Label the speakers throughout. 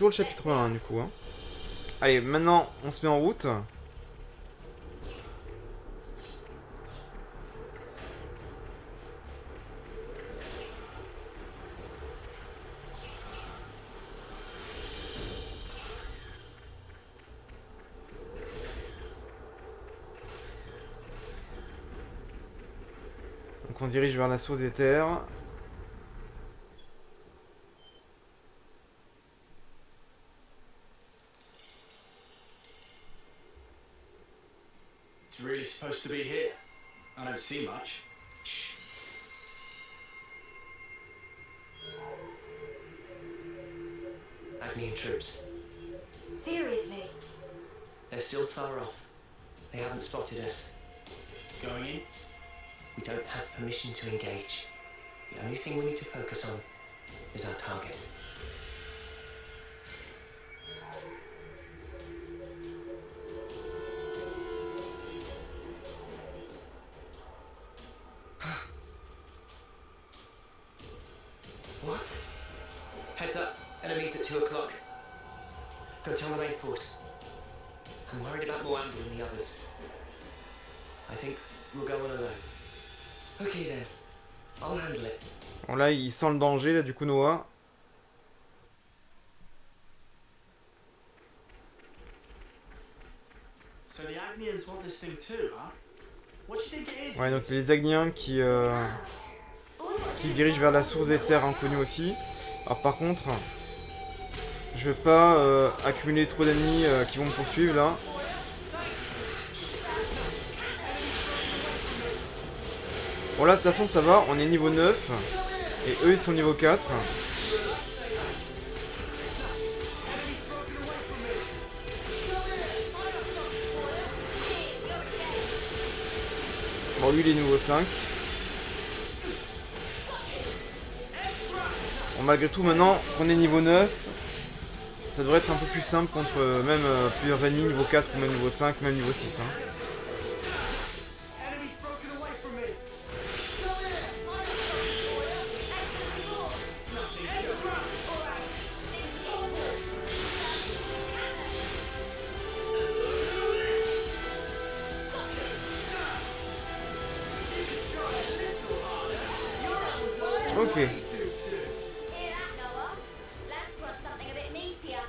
Speaker 1: toujours le chapitre 1 du coup. Hein. Allez, maintenant on se met en route. Donc on dirige vers la source des terres.
Speaker 2: It's really supposed to be here. I don't see much.
Speaker 3: Shh. Agnian troops.
Speaker 4: Seriously?
Speaker 3: They're still far off. They haven't spotted us.
Speaker 2: Going in?
Speaker 3: We don't have permission to engage. The only thing we need to focus on is our target. What? Heads up. Enemies at 2 o'clock. Go tell the main force. I'm worried about Moambo and the others. I think we'll go on alone. Okay then. I'll handle it.
Speaker 1: Bon là il sent le danger là du coup Noah.
Speaker 2: So the Agnians want this thing too, huh? What do you think it is?
Speaker 1: Ouais donc les Agniens qui dirigent vers la source des terres inconnue aussi. Alors par contre, je vais pas accumuler trop d'ennemis qui vont me poursuivre là. Bon là de toute façon ça va, on est niveau 9 et eux ils sont niveau 4. Bon lui il est niveau 5. Bon malgré tout maintenant qu'on est niveau 9, ça devrait être un peu plus simple contre même plusieurs ennemis niveau 4 ou même niveau 5, même niveau 6. Hein. Ok.
Speaker 4: Hear that, Noah? Lance wants something a bit meatier.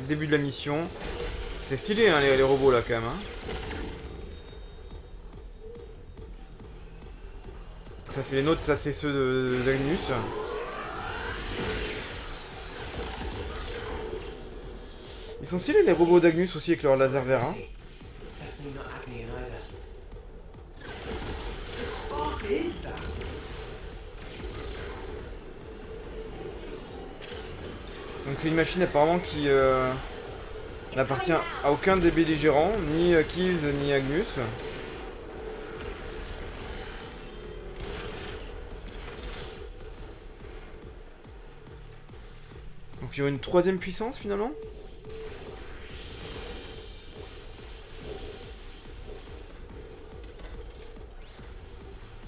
Speaker 1: Début de la mission. C'est stylé hein, les robots là quand même. Hein. Ça c'est les nôtres, ça c'est ceux d'Agnus. Ils sont stylés les robots d'Agnus aussi avec leur laser vert. Hein.
Speaker 3: Definitely not Agnian either.
Speaker 2: What is that?
Speaker 1: Donc c'est une machine apparemment qui n'appartient à aucun des belligérants, ni Kylls ni Agnus. Donc il y a une troisième puissance finalement.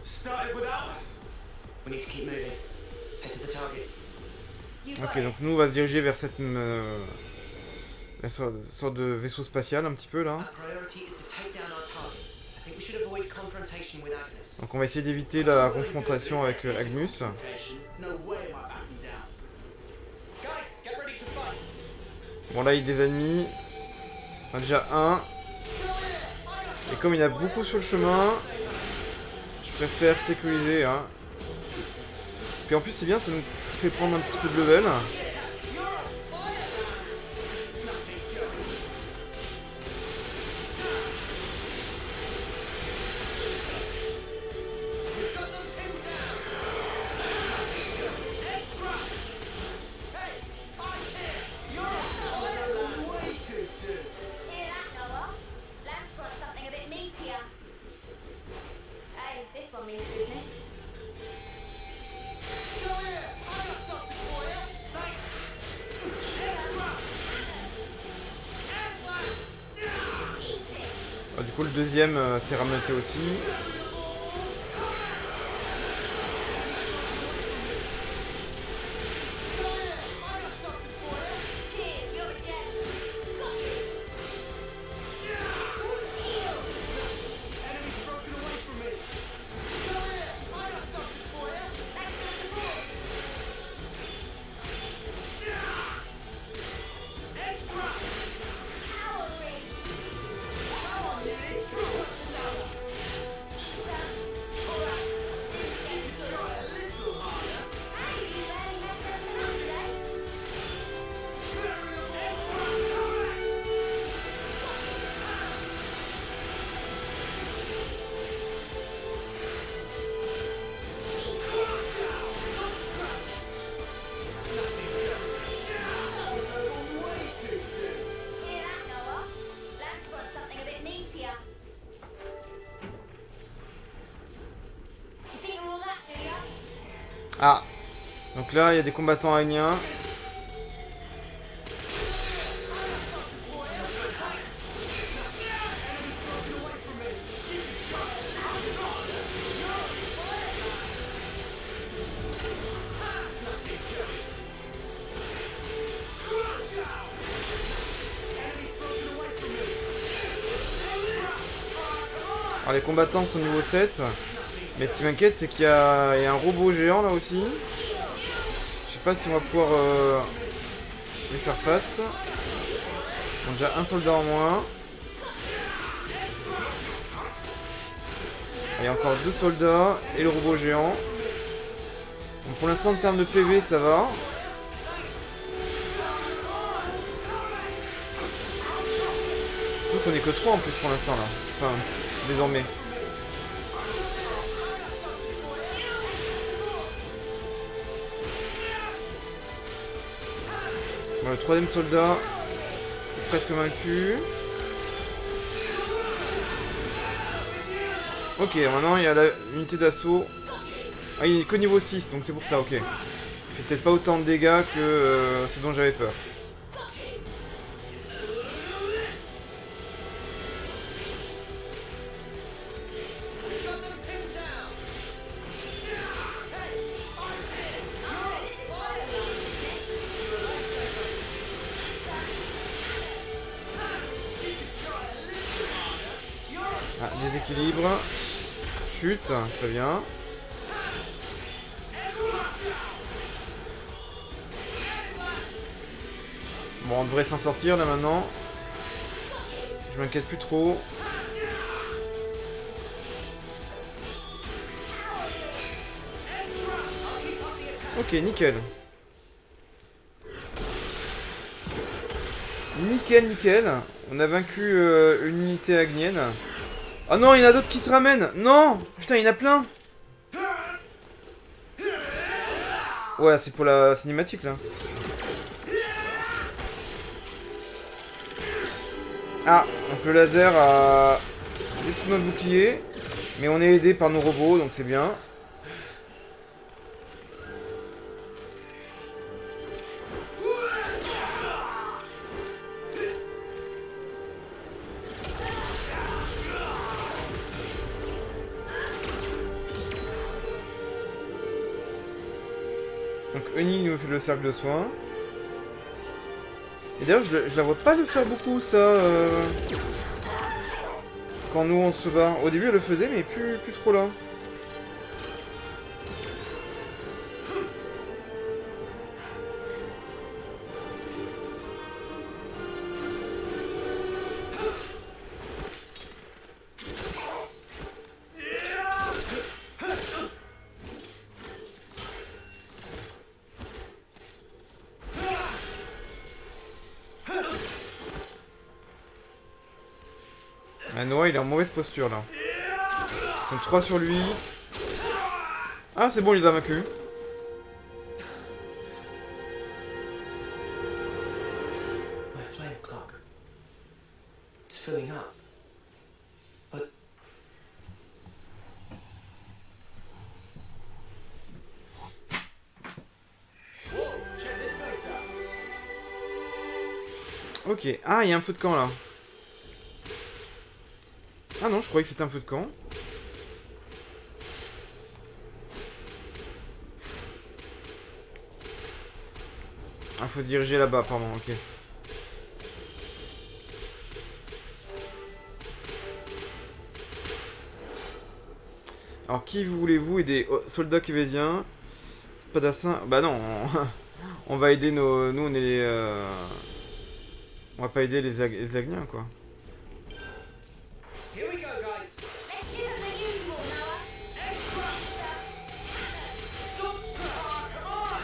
Speaker 2: Started without us.
Speaker 3: We need to keep moving. Head to the target.
Speaker 4: You got
Speaker 1: Ok
Speaker 4: it.
Speaker 1: donc nous on va se diriger vers cette sorte de vaisseau spatial un petit peu là.
Speaker 3: Our priority is to take down our target. I think we should avoid confrontation with Agnes.
Speaker 1: Donc on va essayer d'éviter la confrontation avec Agnus.
Speaker 2: No way am I backing down.
Speaker 3: Guys, get ready to fight.
Speaker 1: Bon là il y a des ennemis. Enfin, déjà un. Et comme il y en a beaucoup sur le chemin, je préfère sécuriser. Hein. Puis en plus c'est bien, ça nous fait prendre un petit peu de level.
Speaker 4: Hear that, Noah? Lance wants something a bit meatier.
Speaker 1: coup, le deuxième s'est rameuté aussi.
Speaker 4: Cheers, you're a gem.
Speaker 2: Enemy's broken away from me. I got something for you.
Speaker 4: Thanks for the support.
Speaker 2: Extra.
Speaker 4: Powering.
Speaker 2: Come on, Nitty. What's another? Alright. You can try a little harder.
Speaker 4: Hey, you barely messed anything up today. Hear that, Noah? Lance wants something a bit meatier. You think you're all that, do ya?
Speaker 1: Ah. Donc là, il y a des combattants agniens. Alors les combattants sont niveau 7. Mais ce qui m'inquiète, c'est qu'il y a un robot géant là aussi. Je sais pas si on va pouvoir lui faire face. Bon, déjà un soldat en moins. Il y a encore 2 soldats et le robot géant. Donc pour l'instant en termes de PV ça va. Je trouve qu'on est que 3 en plus pour l'instant là. Enfin, désormais. Bon, le troisième soldat est presque vaincu. Ok, maintenant il y a l'unité d'assaut. Ah, il est que niveau 6, donc c'est pour ça, ok. Il fait peut-être pas autant de dégâts que ce dont j'avais peur. Ah, déséquilibre. Chute, très bien. Bon, on devrait s'en sortir là maintenant. Je m'inquiète plus trop. Ok, nickel. Nickel, nickel. On a vaincu une unité agnienne. Oh non, il y en a d'autres qui se ramènent. Non, putain, il y en a plein. Ouais, c'est pour la cinématique là. Ah, donc le laser a détruit notre bouclier. Mais on est aidé par nos robots, donc c'est bien. Donc Eunny nous fait le cercle de soins. Et d'ailleurs je la vois pas le faire beaucoup ça quand nous on se bat. Au début elle le faisait mais plus trop là. Ah, Noah, il est en mauvaise posture, là. Donc 3 sur lui. Ah, c'est bon, il les a vaincus.
Speaker 3: My flame clock. It's filling up. But
Speaker 1: Ok. Ah, il y a un feu de camp, là. Ah non, je croyais que c'était un feu de camp. Ah, faut diriger là-bas, pardon, ok. Alors, qui voulez-vous aider? Oh, soldats kévésiens. Spadassin. Bah non, on va aider nos... Nous, on est les... On va pas aider les Agniens, quoi.
Speaker 2: Here we go, guys.
Speaker 4: Let's give them the usual, Noah.
Speaker 2: Extra. Stop. Come on.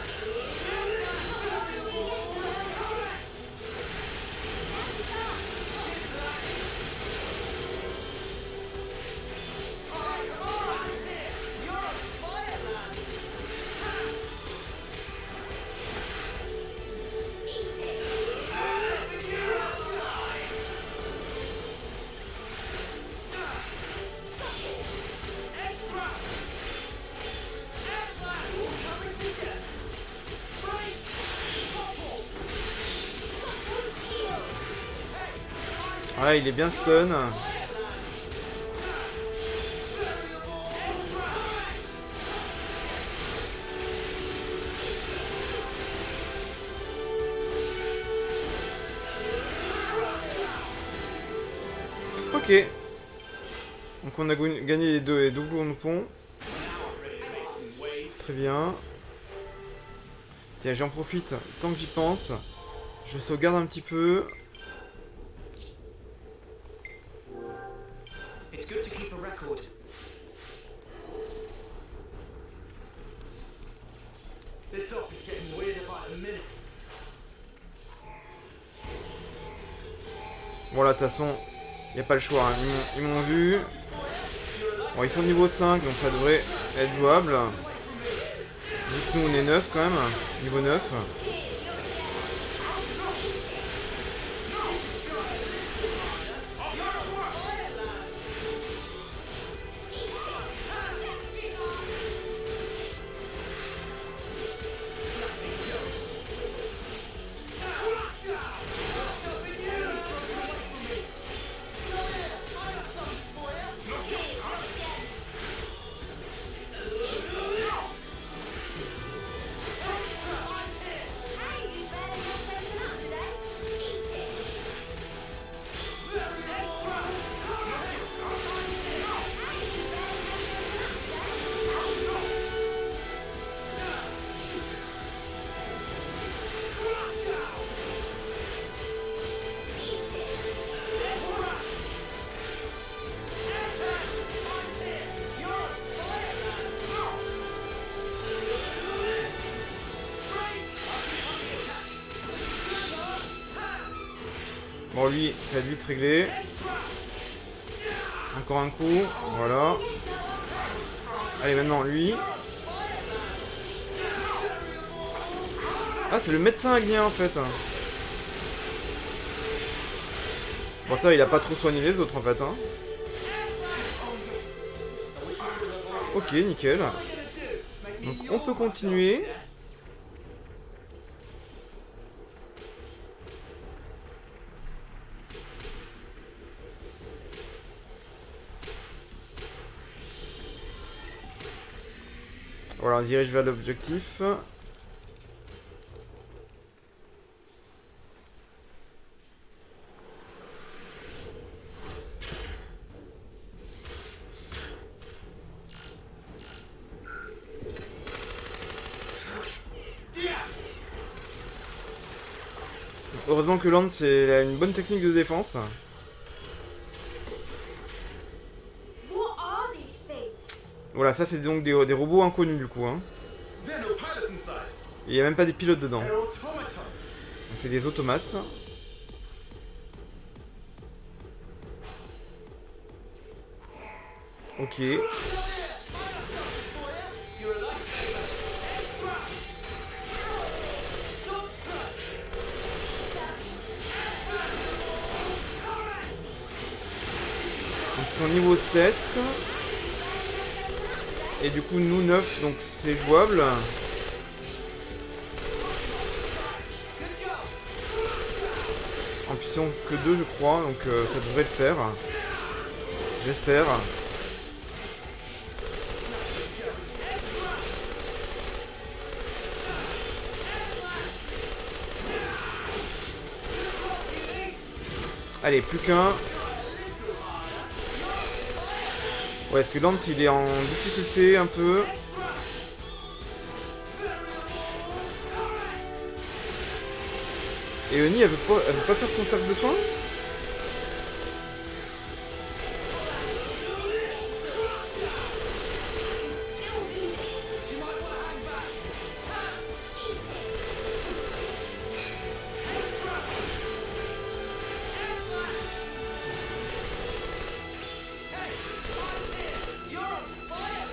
Speaker 2: You're a fireman. Extra. Airblast. Coming to you. Break. Topple.
Speaker 1: Ah là, il est bien stun. Ok. Donc on a gagné les deux ponts. Très bien. Tiens, j'en profite, tant que j'y pense. Je sauvegarde un petit peu.
Speaker 3: It's good to keep a record.
Speaker 2: This up is getting weirder by the minute.
Speaker 1: Bon là, de toute façon, il n'y a pas le choix. Hein. Ils m'ont vu. Bon, ils sont niveau 5, donc ça devrait être jouable. Vu que nous, on est 9 quand même. Niveau 9.
Speaker 4: Hey, you better not open up today. Eat it.
Speaker 1: Bon, lui, ça va vite régler. Encore un coup. Voilà. Allez, maintenant, lui. Ah, c'est le médecin agnien, en fait. Bon, ça, il a pas trop soigné les autres, en fait. Hein. Ok, nickel. Donc, on peut continuer. Voilà, on se dirige vers l'objectif. Heureusement que Lance a une bonne technique de défense.
Speaker 4: What are these things?
Speaker 1: Voilà, ça c'est donc des robots inconnus du coup. Hein.
Speaker 2: There are no pilots inside.
Speaker 1: Il n'y a même pas des pilotes dedans.
Speaker 2: They're automatons.
Speaker 1: Donc c'est des automates. Ok. Donc ils sont niveau 7. Et du coup nous 9, donc c'est jouable. En puissance que 2 je crois, donc ça devrait le faire. J'espère. Allez, plus qu'un. Ouais, est-ce que Lance il est en difficulté un peu? Et Oni, elle veut pas faire son cercle de soins?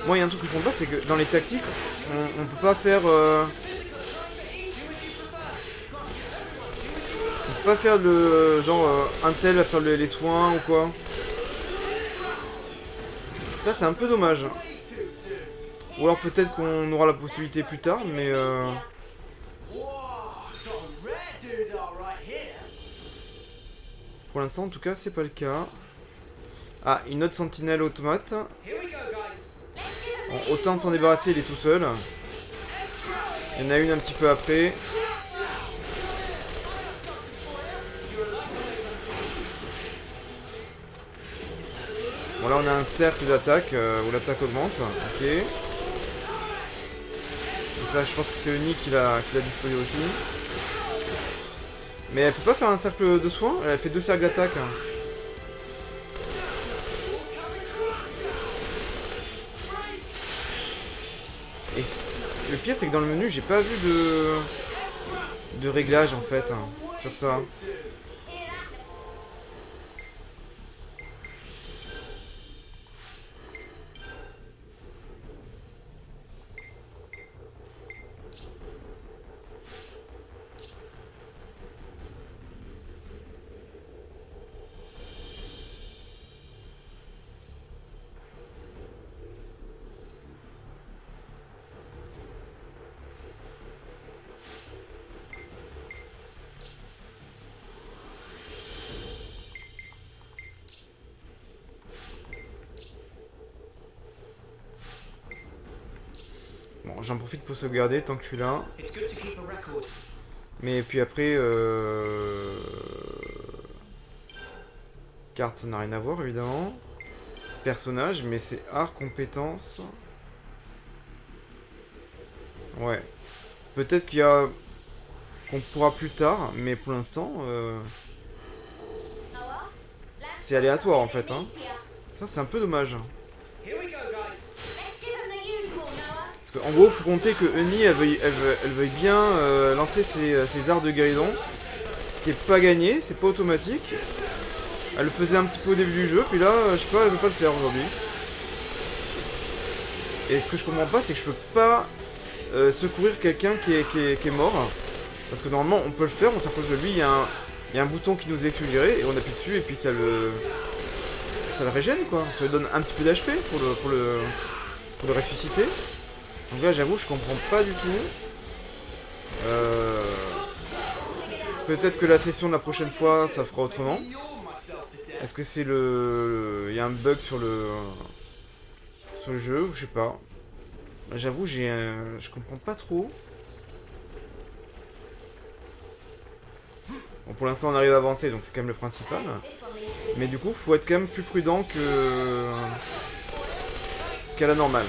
Speaker 1: Moi, il y a un truc que je comprends pas, c'est que dans les tactiques, on peut pas faire... on peut pas faire le... genre, un tel va faire les soins ou quoi. Ça, c'est un peu dommage. Ou alors peut-être qu'on aura la possibilité plus tard, mais...
Speaker 2: Whoa, got a rare dude all right here.
Speaker 1: pour l'instant, en tout cas, c'est pas le cas. Ah, une autre sentinelle automate.
Speaker 3: Here we go, guys.
Speaker 1: Bon, autant s'en débarrasser, il est tout seul. Il y en a une un petit peu après. Bon, là, on a un cercle d'attaque où l'attaque augmente. Ok. Et ça, je pense que c'est Oni qui l'a disposé aussi. Mais elle peut pas faire un cercle de soins? Elle a fait 2 cercles d'attaque. Et le pire, c'est que dans le menu, j'ai pas vu de réglage en fait sur ça. Bon, j'en profite pour sauvegarder tant que je suis là.
Speaker 3: It's good to keep a record.
Speaker 1: Mais puis après, carte, ça n'a rien à voir évidemment. Personnage, mais c'est art, compétences. Ouais. Peut-être qu'il y a... qu'on pourra plus tard, mais pour l'instant, c'est aléatoire en fait. Hein. Ça, c'est un peu dommage.
Speaker 3: Here we go, guys.
Speaker 1: Parce qu'en gros, faut compter que Eni, elle veuille bien lancer ses arts de guérison. Ce qui est pas gagné, c'est pas automatique. Elle le faisait un petit peu au début du jeu, puis là, je sais pas, elle veut pas le faire aujourd'hui. Et ce que je comprends pas, c'est que je peux pas secourir quelqu'un qui est mort. Parce que normalement, on peut le faire, on s'approche de lui, il y a un bouton qui nous est suggéré, et on appuie dessus, et puis ça le régène, quoi. Ça lui donne un petit peu d'HP pour le ressusciter. Donc là, j'avoue, je comprends pas du tout. Peut-être que la session de la prochaine fois, ça fera autrement. Est-ce que c'est il y a un bug sur le jeu, ou je sais pas. J'avoue, je comprends pas trop. Bon, pour l'instant, on arrive à avancer, donc c'est quand même le principal. Mais du coup, faut être quand même plus prudent qu'à la normale.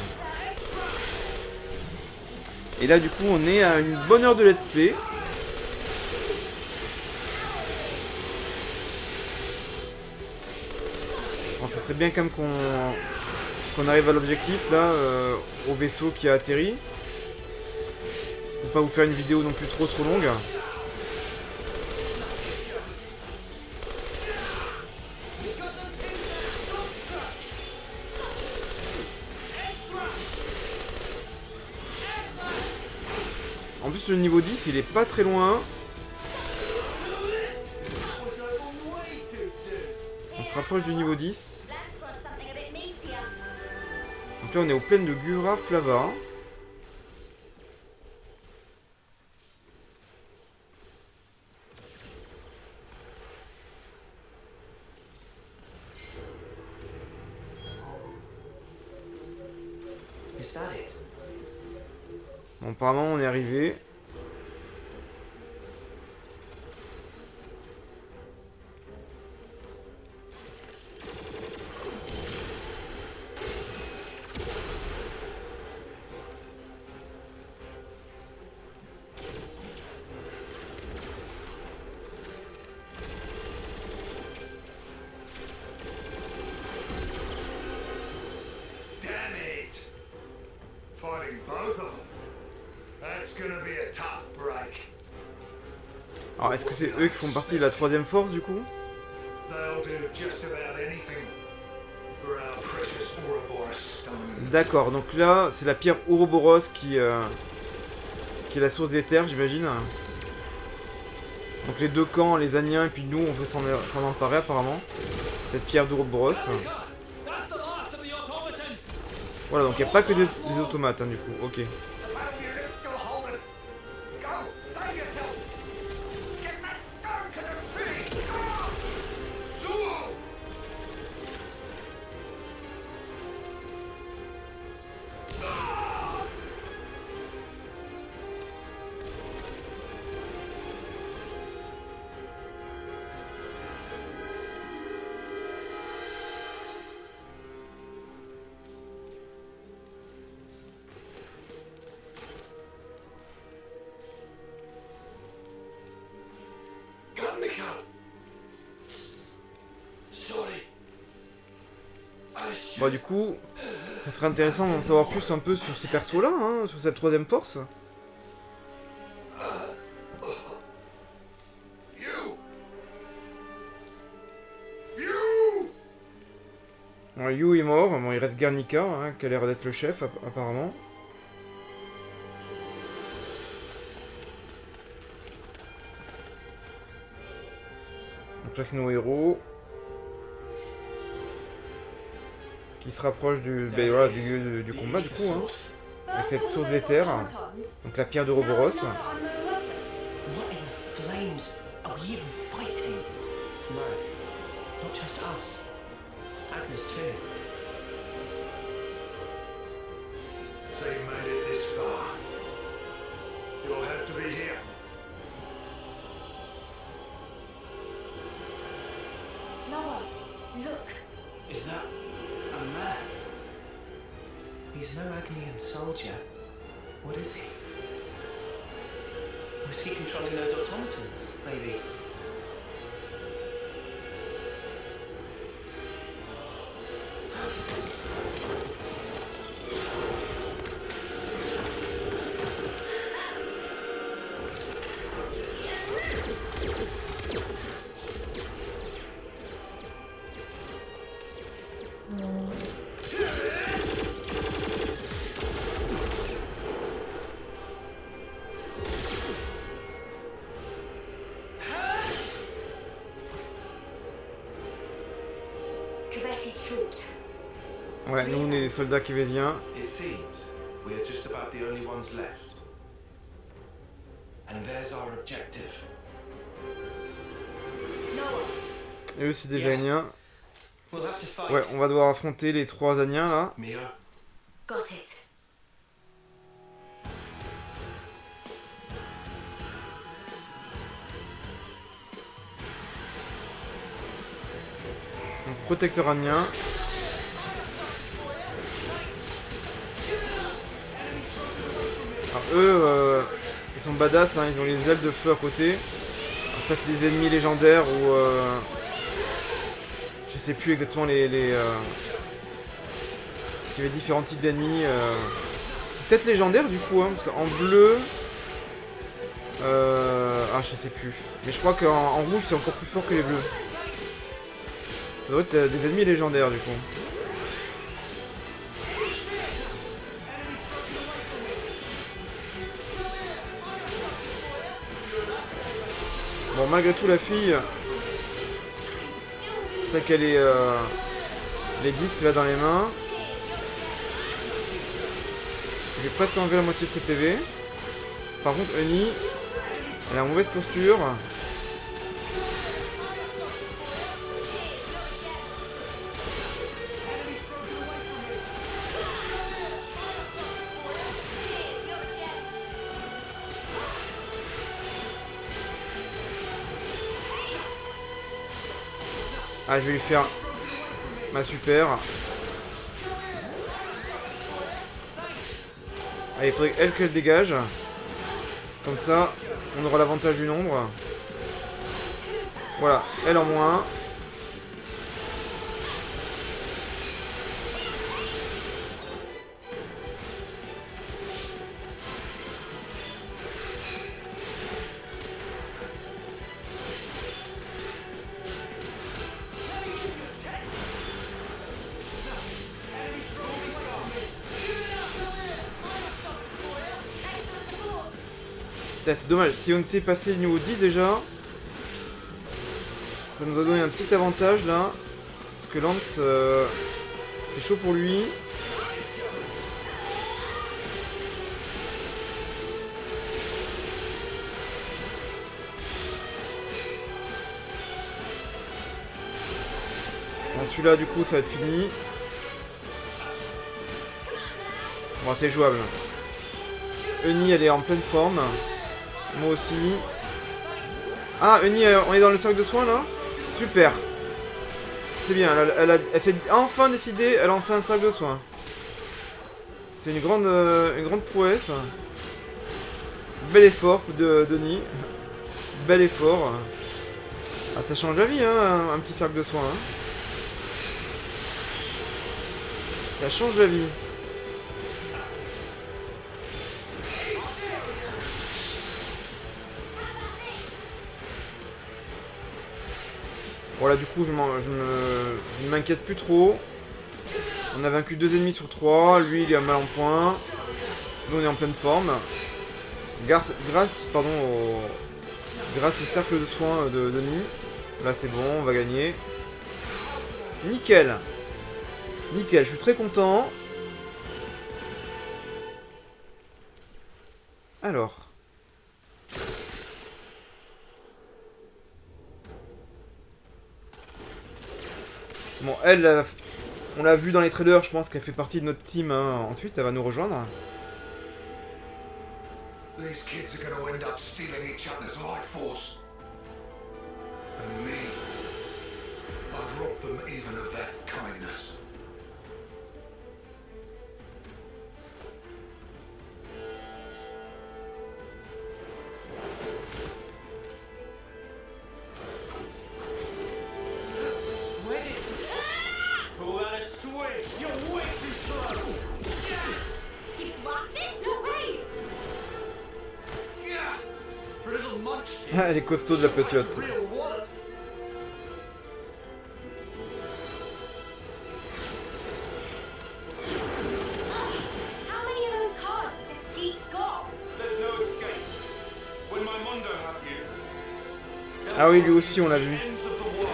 Speaker 1: Et là, du coup, on est à une bonne heure de let's play. Bon, ça serait bien quand même qu'on arrive à l'objectif, là, au vaisseau qui a atterri. Pour pas vous faire une vidéo non plus trop longue. En plus, le niveau 10, il est pas très loin. On se rapproche du niveau 10. Donc là, on est aux plaines de Gura Flava. Bon, apparemment, on est arrivé.
Speaker 2: Damn it! Fighting both of them. That's gonna be a tough break.
Speaker 1: Alors, est-ce que c'est eux qui font partie de la troisième force, du coup?
Speaker 2: They'll do just about anything for our precious Ouroboros stone.
Speaker 1: D'accord, donc là, c'est la pierre Ouroboros qui est la source des terres, j'imagine. Donc les deux camps, les Aniens et puis nous, on veut s'en emparer apparemment. Cette pierre d'Ouroboros. Voilà, donc il n'y a pas que des automates, hein, du coup, ok.
Speaker 2: The battle unit's still holding. Go! Save yourself! Get that stone to the city! Go! Zuo! Garnica! Sorry.
Speaker 1: Bon, du coup, ça serait intéressant d'en savoir plus un peu sur ces persos-là, hein, sur cette troisième force.
Speaker 2: You! You!
Speaker 1: Bon, Yu est mort, bon, il reste Garnica, hein, qui a l'air d'être le chef, apparemment. Donc là, c'est nos héros. Qui se rapprochent ben, voilà, du lieu du combat, du coup, hein. Avec cette source d'éther. Donc la pierre d'Ouroboros.
Speaker 3: What in the flames? Are we even fighting? No. Not just us. Agnes too.
Speaker 2: So you made it this far. You'll have to be here.
Speaker 4: Noah, look.
Speaker 3: Is that a man? He's no Agnian soldier. What is he? Was he controlling those automatons, maybe?
Speaker 4: Kaveti troops.
Speaker 1: Ouais, nous, on est des soldats kévésiens.
Speaker 5: It seems we are just about the only ones left. And there's our objective.
Speaker 4: Noah,
Speaker 1: Et eux, c'est des
Speaker 3: Yeah.
Speaker 1: Aniens.
Speaker 3: We'll have to fight.
Speaker 1: Ouais, on va devoir affronter les trois Aniens, là.
Speaker 5: Mia,
Speaker 4: got it.
Speaker 1: Donc, protecteur Anien. Alors, eux, ils sont badass, hein, ils ont les ailes de feu à côté. Je sais pas si c'est des ennemis légendaires ou... je sais plus exactement les parce qu'il y avait différents types d'ennemis. C'est peut-être légendaire du coup, hein, parce qu'en bleu... ah, je sais plus. Mais je crois qu'en rouge, c'est encore plus fort que les bleus. Ça doit être des ennemis légendaires du coup. Bon, malgré tout, la fille, c'est qu'elle est les disques là dans les mains. J'ai presque enlevé la moitié de ses PV. Par contre, Eni, elle a une mauvaise posture. Ah, je vais lui faire... Ma super. Allez, il faudrait qu'elle dégage. Comme ça, on aura l'avantage du nombre. Voilà, elle en moins. Putain, c'est dommage, si on était passé le niveau 10 déjà, ça nous a donné un petit avantage là. Parce que Lance, c'est chaud pour lui. Bon, celui-là, du coup, ça va être fini. Bon, c'est jouable. Euni, elle est en pleine forme. Moi aussi. Ah, Euni, on est dans le cercle de soins là. Super. C'est bien, elle s'est enfin décidée à lancer un cercle de soins. C'est une grande prouesse. Bel effort de Denis. Bel effort. Ah, ça change la vie, hein, un petit cercle de soins. Hein. Ça change la vie. Voilà, du coup, je ne m'inquiète plus trop. On a vaincu 2 ennemis sur 3. Lui, il est mal en point. Nous, on est en pleine forme. Grâce au cercle de soins de Denis. Là, c'est bon, on va gagner. Nickel. Nickel, je suis très content. Alors. Bon, elle, on l'a vu dans les trailers, je pense qu'elle fait partie de notre team. Hein. Ensuite, elle va nous rejoindre.
Speaker 2: These kids are going to end up stealing each other's life force. And me, I've robbed them even of that kindness.
Speaker 4: He blocked it? No way!
Speaker 2: Yeah! For a little munchkin.
Speaker 1: Ah, elle est costaud de la petite.
Speaker 2: Real wallet.
Speaker 4: How many of those cards has this geek got?
Speaker 5: There's no escape. When my Mondo have you,
Speaker 1: Ah oui, lui aussi, on l'a vu.
Speaker 5: ends of the world.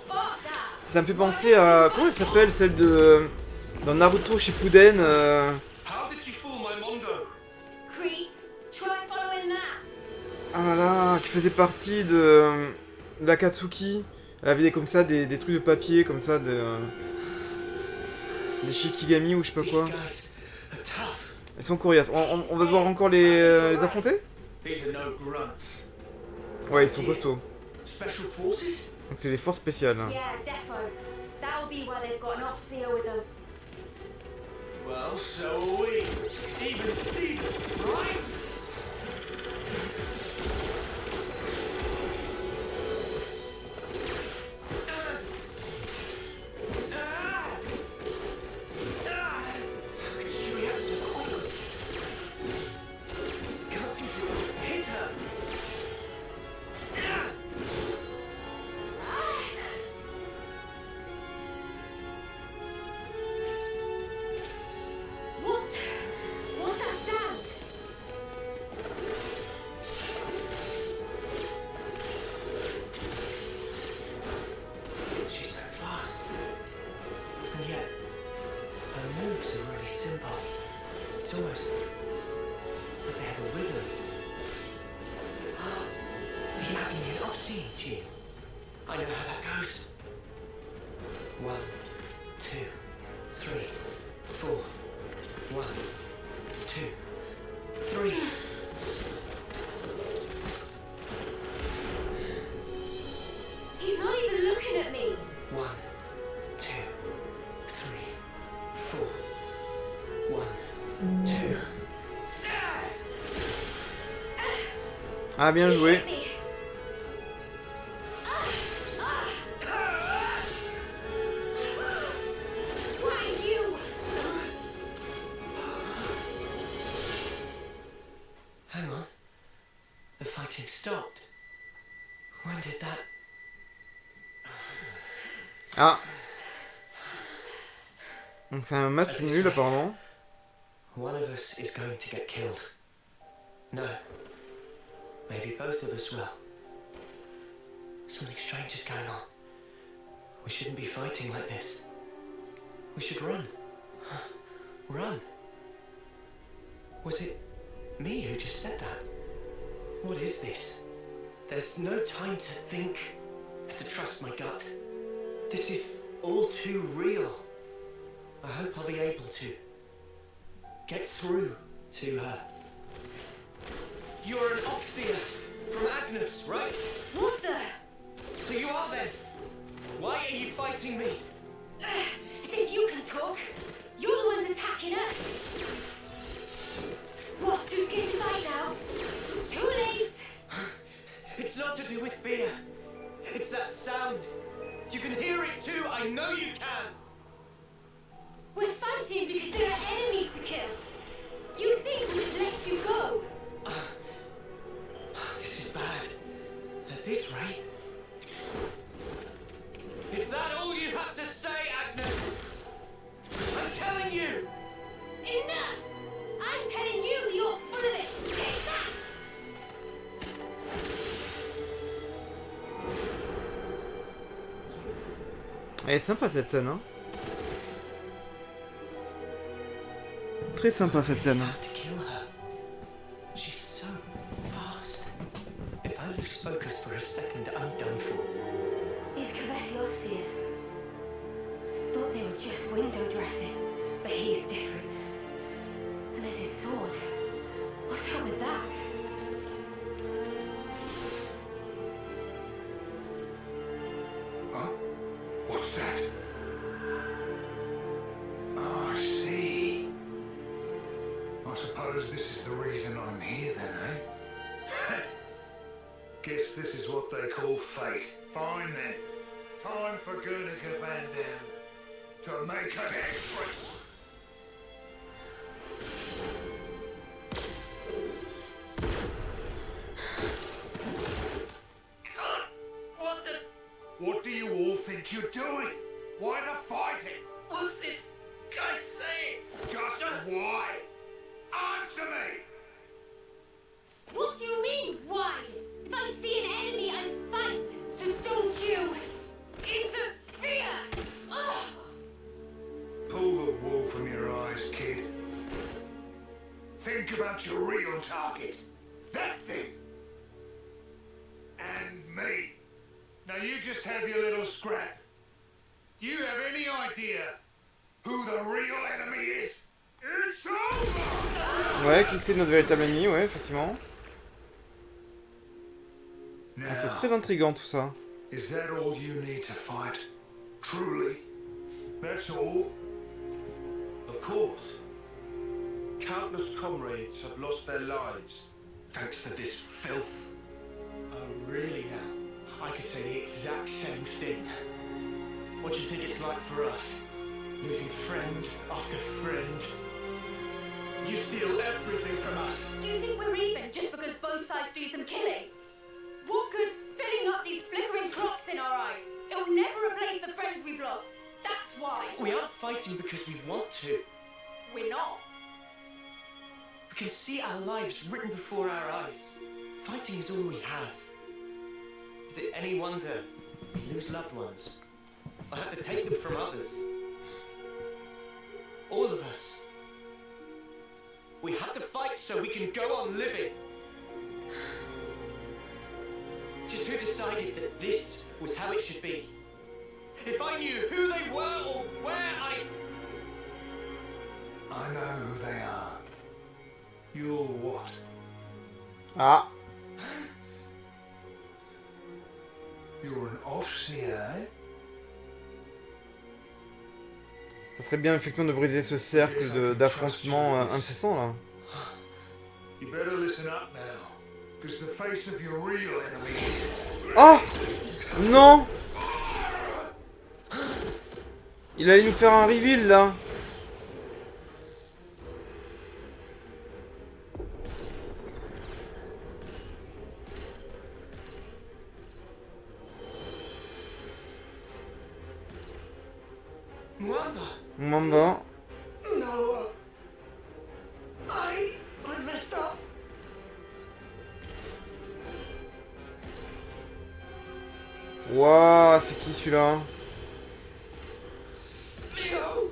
Speaker 4: Fuck that!
Speaker 1: Ça me fait penser à... Comment elle s'appelle, celle de... Dans Naruto Shippuden
Speaker 5: How did she fool my Mondo?
Speaker 4: Creep, try following that.
Speaker 1: Ah là là, qui faisait partie de l'Akatsuki. Elle avait comme ça des trucs de papier, comme ça, des Shikigami ou je sais pas
Speaker 3: These
Speaker 1: quoi.
Speaker 3: guys are tough.
Speaker 1: Elles sont coriaces. On va devoir encore les affronter?
Speaker 3: These are no grunts.
Speaker 1: Ouais, ils sont costauds.
Speaker 3: Special forces?
Speaker 1: Donc c'est les forces spéciales.
Speaker 4: Yeah, defo. That'll be why they've got an officer with them.
Speaker 3: Well, so are we. Even Steven, right? How can she react so quickly? Can't seem to hit her.
Speaker 4: What's that sound?
Speaker 3: She's so fast. And yet, her moves are really simple. It's almost like they have a rhythm. The agony of seeing Jin. I know how that goes. 1, 2, 3, 4. 1, 2, 3. 4. 1, 2.
Speaker 1: Ah, bien joué.
Speaker 4: Hit me. Why you?
Speaker 3: Hang on. The fighting stopped. When did that...
Speaker 1: Ah. Donc c'est un match nul apparemment.
Speaker 3: One of us is going to get killed. No. Maybe both of us will. Something strange is going on. We shouldn't be fighting like this. We should run. Run. Was it me who just said that? What is this? There's no time to think. I have to trust my gut. This is all too real. I hope I'll be able to get through to her. You're an Oxia from Agnus, right?
Speaker 4: What the?
Speaker 3: So you are then. Why are you fighting me?
Speaker 4: As if you can talk. You're the ones attacking us. What? Too scared to fight now? Too late.
Speaker 3: It's not to do with fear. It's that sound. You can hear it too. I know you can.
Speaker 4: We're fighting because there are enemies to kill. You think we'd let you go?
Speaker 3: This is bad. At this rate. Is that all you have to say, Agnes? I'm telling you.
Speaker 4: Enough! I'm telling you that you're full of it. Take that!
Speaker 1: Elle est sympa cette scène, hein. Très sympa cette scène.
Speaker 3: I have to kill her. She's so fast. If I lose focus for a second, I'm done for.
Speaker 4: These Kavesi officers. Thought they were just window dressing, but he's different. And there's his sword. What's up with that?
Speaker 2: Huh? What's that? Oh, I see. I suppose this is the reason I'm here then, eh? Guess this is what they call fate. Fine then. Time for Guernica Van Dam to make an entrance.
Speaker 3: What the...
Speaker 2: What do you all think you're doing? Why the fighting?
Speaker 3: What's this guy saying?
Speaker 2: Just why? Answer me!
Speaker 4: What do you mean, why? If I see an enemy, I fight. So don't you interfere! Ugh.
Speaker 2: Pull the wool from your eyes, kid. Think about your real target. That thing. And me. Now you just have your little scrap. Do you have any idea who the real enemy is? It's over!
Speaker 1: Ouais, qui c'est notre véritable ennemi, ouais, effectivement. Ah, c'est
Speaker 2: Now,
Speaker 1: très intriguant tout ça.
Speaker 2: is that all you need to fight? Truly? That's all?
Speaker 5: Of course. Countless comrades have lost their lives.
Speaker 2: Thanks to this filth?
Speaker 3: Oh, really now? I could say the exact same thing. What do you think it's like for us? Losing friend after friend. You steal everything from us.
Speaker 6: You think we're even just because both sides do some killing? What good's filling up these flickering clocks in our eyes? It'll never replace the friends we've lost. That's why.
Speaker 3: We aren't fighting because we want to.
Speaker 6: We're not.
Speaker 3: We can see our lives written before our eyes. Fighting is all we have. Is it any wonder we lose loved ones? I have to take them from others. All of us. We have to fight so we can go on living. Just who decided that this was how it should be? If I knew who they were or where
Speaker 2: I know who they are. You'll what?
Speaker 1: Ah,
Speaker 2: You're an Offseer, eh?
Speaker 1: Ça serait bien effectivement de briser ce cercle d'affrontements incessants là.
Speaker 2: You better listen up now, because the face of your real enemy is...
Speaker 1: Oh non. Il allait nous faire un reveal là. Mwamba.
Speaker 2: No, I messed up.
Speaker 1: Waouh, c'est qui celui-là?
Speaker 2: Leo!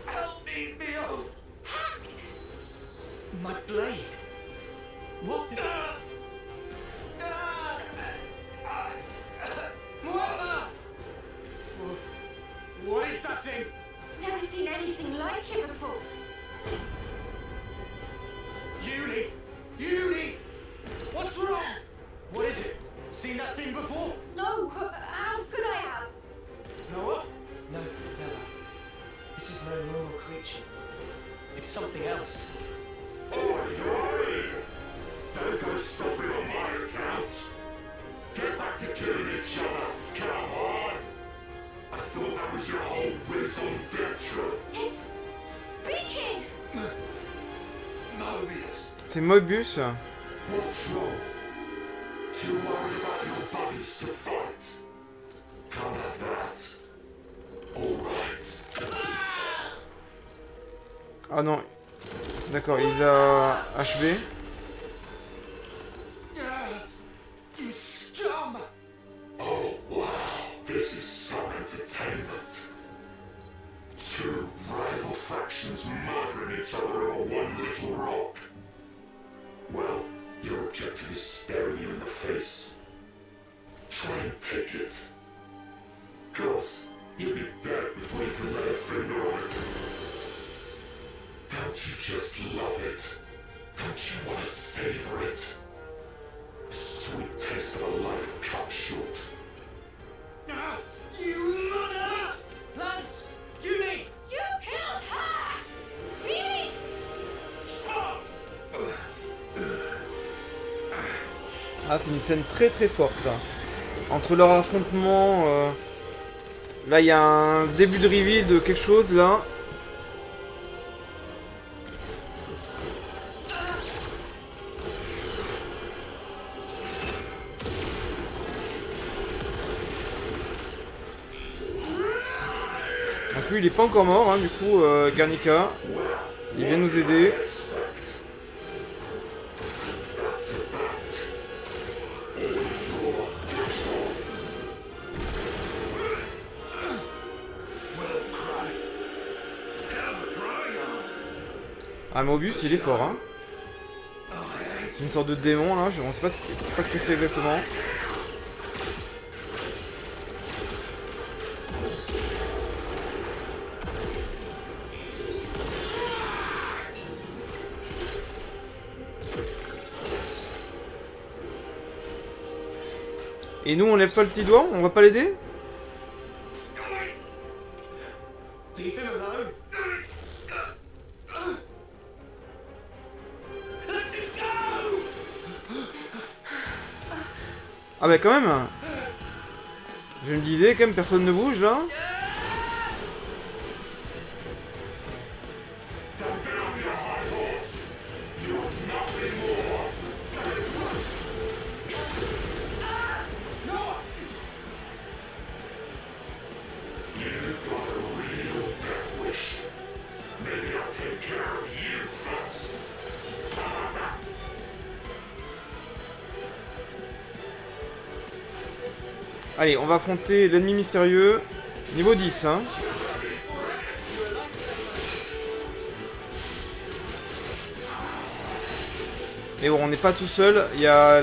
Speaker 2: Help me, Leo!
Speaker 3: My blade. What?
Speaker 2: Muamba! What is that thing?
Speaker 6: Never seen anything like it before.
Speaker 2: Uni! Uni! What's wrong? What is it? Seen that thing before?
Speaker 6: No, how could I have?
Speaker 2: Noah?
Speaker 3: No, Bella. This is no normal creature. It's something else.
Speaker 5: Don't go stopping on my account. Get back to killing each other. Come on. I thought that was your whole raison d'etre.
Speaker 6: It's speaking!
Speaker 2: Mobius.
Speaker 1: C'est Mobius.
Speaker 5: What's wrong? Too worried about your buddies to fight? Can't have that. All right.
Speaker 1: Ah non. D'accord, il les a achevés.
Speaker 2: You scum!
Speaker 5: Oh wow, this is some entertainment. Two rival factions murdering each other on one little rock. Well, your objective is staring you in the face. Try and take it. Goth, you'll be dead before you can lay a finger on it. Don't you just love it? Don't you want to savor it? The sweet taste of a life cut short.
Speaker 2: You mother!
Speaker 3: Lance! Uni!
Speaker 6: You killed her! Really?
Speaker 1: Ah, c'est une scène très très forte là. Entre leur affrontement, là il y a un début de reveal de quelque chose là. Donc lui il est pas encore mort, hein, du coup Garnica, il vient nous aider. Ah, Mobius il est fort, hein. C'est une sorte de démon là, on sait pas ce que c'est exactement. Et nous on lève pas le petit doigt, on va pas l'aider?
Speaker 2: Leave him alone.
Speaker 1: Ah bah quand même. Je me disais quand même personne ne bouge là. Allez, on va affronter l'ennemi mystérieux, niveau 10, hein. Mais bon, on n'est pas tout seul, il y a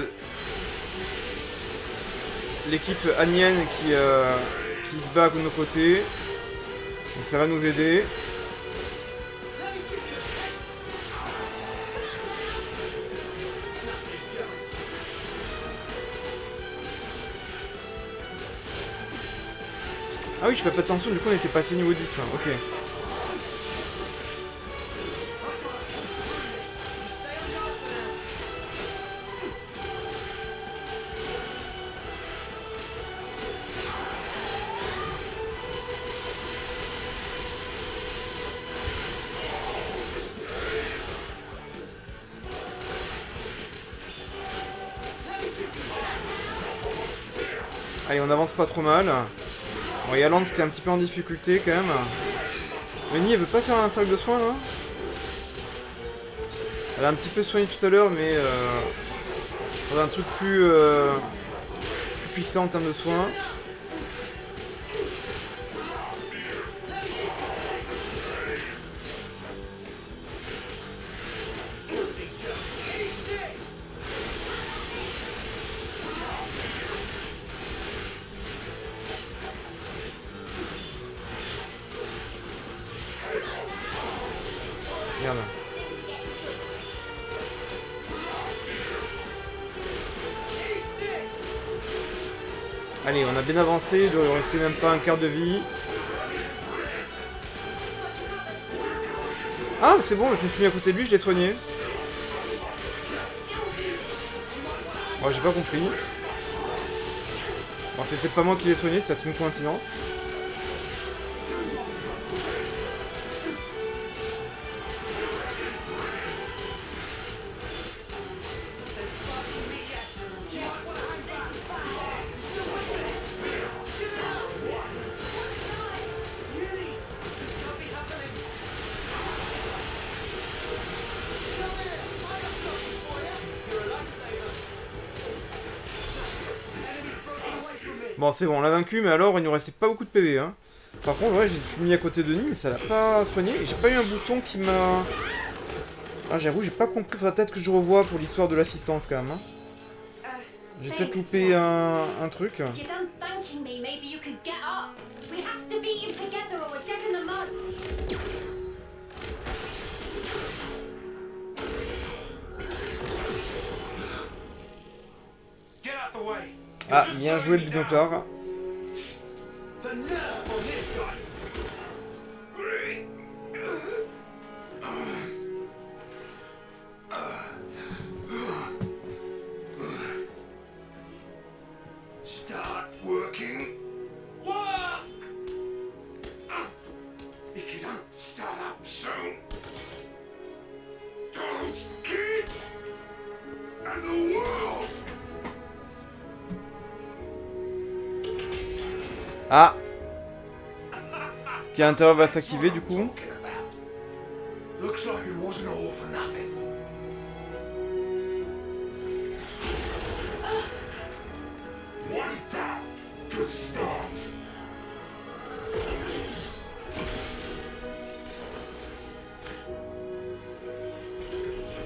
Speaker 1: l'équipe anienne qui se bat à nos côtés, donc ça va nous aider. Ah oui, je fais pas attention, du coup on était passé niveau 10, hein. Ok. Allez, on avance pas trop mal. Bon, il y a Lance qui est un petit peu en difficulté quand même. Lenny, elle veut pas faire un cercle de soins là? Elle a un petit peu soigné tout à l'heure, mais faudrait un truc plus puissant en termes de soins. Merde. Allez, on a bien avancé, il doit rester même pas un quart de vie. Ah, c'est bon, je me suis mis à côté de lui, je l'ai soigné. Bon, j'ai pas compris. Bon, c'était pas moi qui l'ai soigné, c'était une coïncidence. Bon, c'est bon, on l'a vaincu, mais alors il nous restait pas beaucoup de PV. Hein. Par contre, ouais, j'ai mis à côté de Nîmes, mais ça l'a pas soigné. Et j'ai pas eu un bouton qui m'a... Ah, j'avoue, j'ai pas compris. Faudra peut-être que je revoie pour l'histoire de l'assistance quand même. Hein. J'ai peut-être loupé un truc.
Speaker 6: If you're done thanking me, maybe you could get up. We have to beat him together or we're dead in the mud.
Speaker 2: Get out the way.
Speaker 1: Ah, bien joué le Minotaur.
Speaker 2: The nerve on this guy. Start working. Work! If you don't start up soon, those kids and the world.
Speaker 1: Ah, ce qui intérieur va s'activer du coup.
Speaker 2: Looks like it wasn't all for nothing.
Speaker 5: One down. Good start.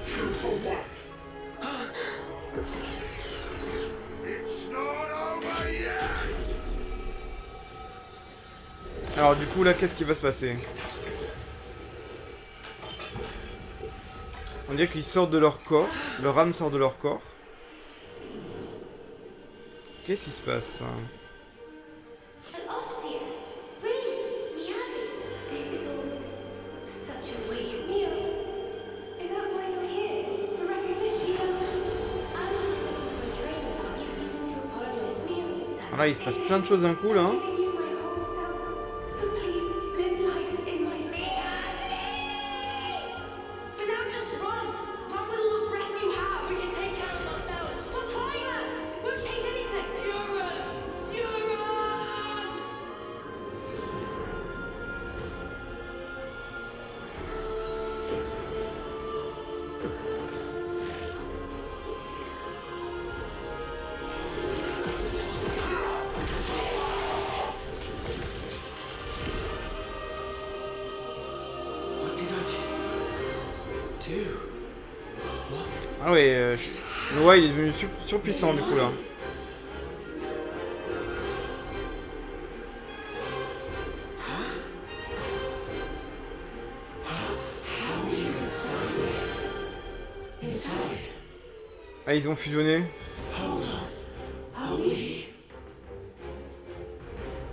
Speaker 5: Two for one.
Speaker 2: It's not over yet.
Speaker 1: Alors du coup là, qu'est-ce qui va se passer? On dirait qu'ils sortent de leur corps. Leur âme sort de leur corps. Qu'est-ce qui se passe?
Speaker 4: An Ofseer? Really? Miyabi? This is all such a waste. Neo, is that why you're here? For recognition? I was just looking for a train about you reason to apologize. Mio,
Speaker 1: Là, il se passe plein de choses d'un coup là. Hein.
Speaker 4: giving you my whole self. So please live life in my stead.
Speaker 6: For now, just run. Run with all the breath you have. We can take care of ourselves. We're trying that. Won't change anything. Euron! Euron!
Speaker 3: What did I just do?
Speaker 1: Ah ouais, Noah il est devenu surpuissant du coup là. Ah, ils ont fusionné.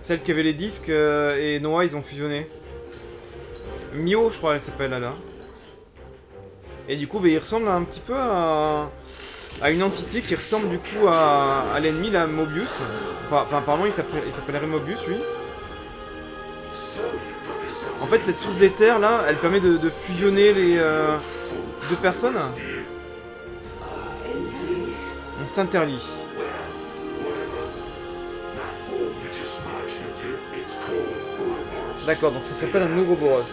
Speaker 1: Ça Celle qui avait les disques et Noah, ils ont fusionné. Mio, je crois, elle s'appelle là. Et du coup, bah, il ressemble un petit peu à une entité qui ressemble du coup à l'ennemi, là, Mobius. Enfin, apparemment, il s'appellerait Mobius, lui. En fait, cette source d'éther, là, elle permet de fusionner les deux personnes. On s'interlie. D'accord, donc ça s'appelle un Ouroboros.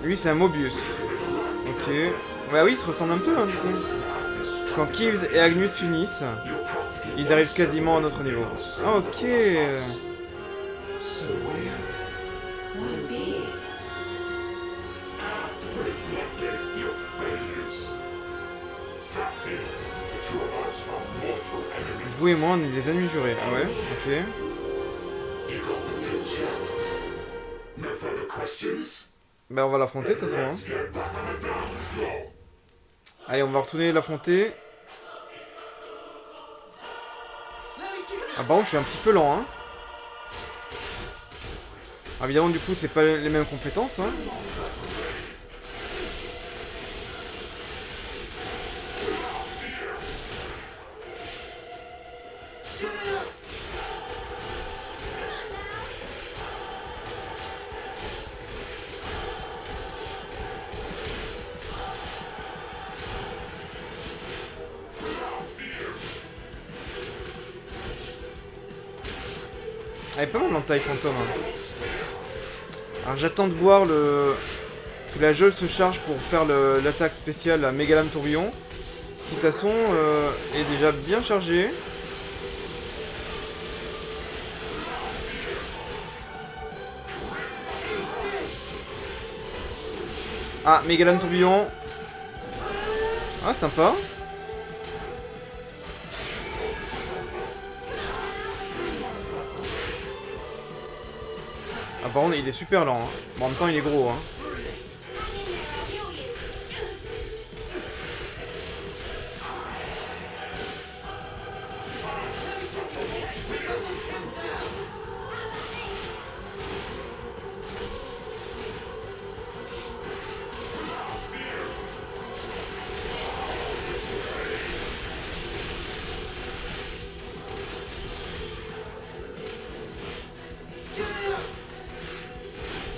Speaker 1: Lui, c'est un Mobius. Ok. Bah oui, ils se ressemblent un peu, hein, du coup. Quand Kivs et Agnus s'unissent, ils arrivent quasiment à notre niveau. Ah, ok. Vous et moi, on est des ennemis jurés. Ah ouais, ok. Bah on va l'affronter de toute façon. Hein. Allez, on va retourner l'affronter. Ah par contre, je suis un petit peu lent. Hein. Ah, évidemment, du coup, c'est pas les mêmes compétences. Hein. Elle est pas mal l'entaille fantôme. Hein. Alors j'attends de voir que la jauge se charge pour faire l'attaque spéciale à Megalame Tourbillon. Qui de toute façon est déjà bien chargée. Ah, Megalame Tourbillon. Ah, sympa. Ah, par contre, il est super lent. Hein. Bon, en même temps, il est gros. Hein.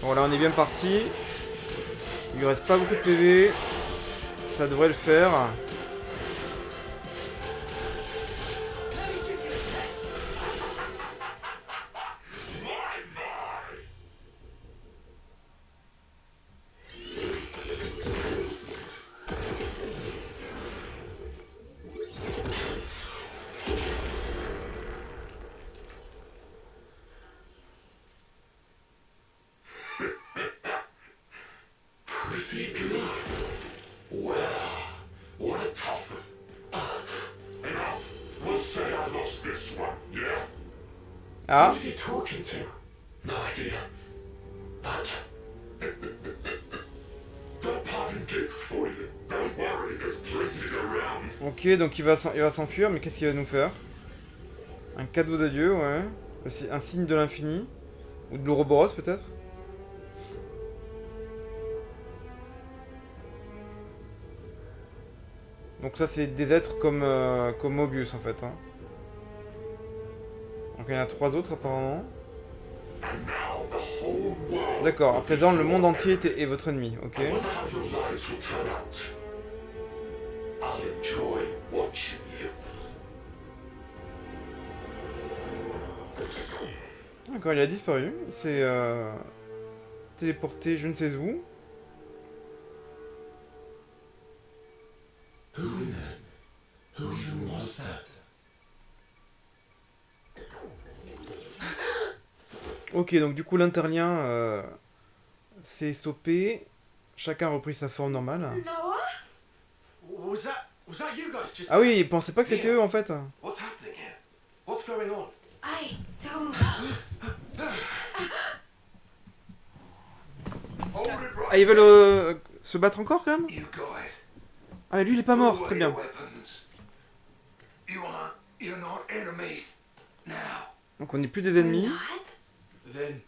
Speaker 1: Bon là on est bien parti. Il lui reste pas beaucoup de PV. Ça devrait le faire. Ah.
Speaker 5: Who's he talking to? No idea. But got a parting gift for you. Don't worry, there's plenty around.
Speaker 1: Ok, donc il va s'enfuir, mais qu'est-ce qu'il va nous faire? Un cadeau d'adieu, ouais. Un signe de l'infini. Ou de l'Ouroboros peut-être? Donc ça c'est des êtres comme Mobius en fait. Hein. Donc il y en a 3 autres apparemment. D'accord, à présent le monde entier est votre ennemi, ok. D'accord, il a disparu, il s'est téléporté je ne sais où.
Speaker 5: Who even was that?
Speaker 1: Ok, donc du coup l'interlien s'est stoppé. Chacun a repris sa forme normale.
Speaker 6: Noah?
Speaker 7: Was that you guys just...
Speaker 1: Ah oui, il pensait pas que c'était eux en fait.
Speaker 7: What's happening here? What's going on?
Speaker 4: I don't.
Speaker 2: Hold it right.
Speaker 1: Ah, ils veulent se battre encore quand même?
Speaker 2: You guys.
Speaker 1: Ah mais lui il est pas mort, très bien.
Speaker 2: Weapons. You're not enemies. Now.
Speaker 1: Donc on n'est plus des ennemis.
Speaker 4: Not?
Speaker 7: Then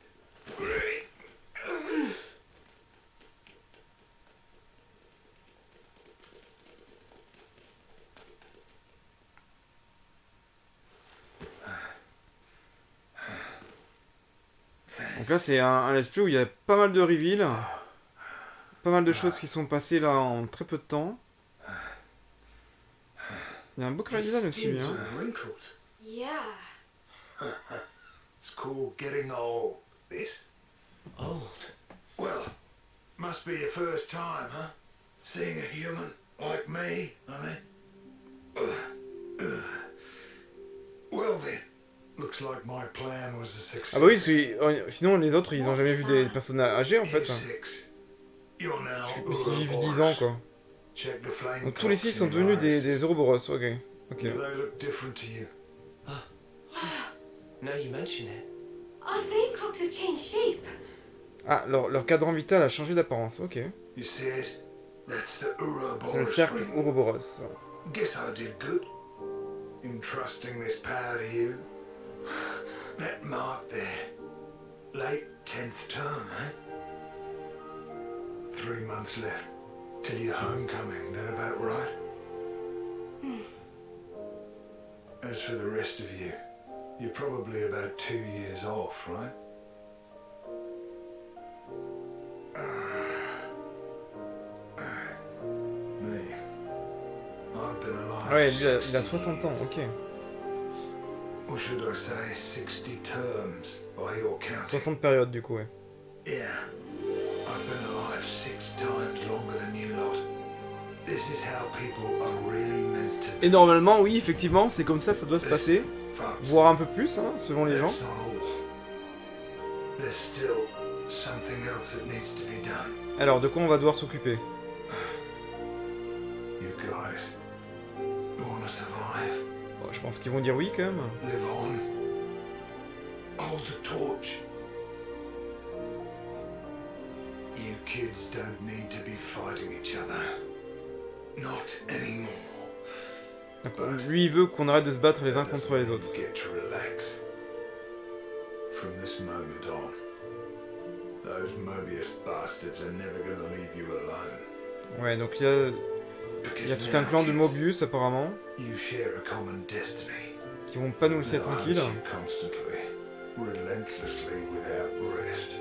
Speaker 1: Donc là c'est un let's play où il y a pas mal de reveals. Pas mal de choses qui sont passées là en très peu de temps. Il y a un beau carré design aussi,
Speaker 2: Skins
Speaker 1: hein.
Speaker 2: are wrinkled.
Speaker 4: Yeah.
Speaker 2: It's called getting old. This?
Speaker 3: Old.
Speaker 2: Well, must be your first time, huh? Seeing a human like me, I mean. Well then, looks like my plan was a success.
Speaker 1: Ah bah oui, parce que sinon les autres ils ont jamais vu des personnes âgées en fait.
Speaker 2: You six. You're now
Speaker 1: Puisqu'ils vivent 10 ans quoi.
Speaker 2: Check the flame
Speaker 1: Donc tous les 6
Speaker 2: clocks
Speaker 1: sont
Speaker 2: in
Speaker 1: devenus
Speaker 2: your
Speaker 1: des
Speaker 2: irises.
Speaker 1: Ouroboros, ok. Ok.
Speaker 2: Do they look different to you?
Speaker 3: Now you mention it.
Speaker 4: Our flame clocks have changed shape.
Speaker 1: Ah, leur cadran vital a changé d'apparence, ok.
Speaker 2: You see it? That's the
Speaker 1: C'est le
Speaker 2: Ouroboros
Speaker 1: cercle
Speaker 2: ring.
Speaker 1: Ouroboros.
Speaker 2: Guess I did good in trusting this power to you. That mark there. Late 10th term, eh? 3 months left till your homecoming, that about right? As for the rest of you, you're probably about 2 years off, right? Me. I've been alive.
Speaker 1: Ah ouais, lui, il a
Speaker 2: 60
Speaker 1: 60 ans,
Speaker 2: years.
Speaker 1: ok.
Speaker 2: Or should I say 60 terms by your counting?
Speaker 1: 60 périodes du coup, ouais.
Speaker 2: Yeah. I've been alive 6 times longer than you lot. This is how people are really meant to be.
Speaker 1: Et normalement, oui, effectivement, c'est comme ça doit se passer.
Speaker 2: Folks,
Speaker 1: Voire un peu plus, hein, selon les gens.
Speaker 2: that's not all. There's still something else that needs to be done.
Speaker 1: Alors, de quoi on va devoir s'occuper?
Speaker 2: You guys, you want to survive?
Speaker 1: Bon, je pense qu'ils vont dire oui quand même.
Speaker 2: Live on. Hold the torch. You kids don't need to be fighting each other. Not anymore.
Speaker 1: Donc, lui, il veut qu'on arrête de se battre les uns
Speaker 2: That
Speaker 1: contre les
Speaker 2: doesn't
Speaker 1: autres.
Speaker 2: mean you get to relax. From this moment on, those Mobius bastards are never gonna leave you alone.
Speaker 1: Ouais, donc il y a tout un clan de Mobius apparemment,
Speaker 2: You share a common destiny.
Speaker 1: qui vont pas nous laisser
Speaker 2: That
Speaker 1: tranquilles.
Speaker 2: hunts you constantly, relentlessly, without rest.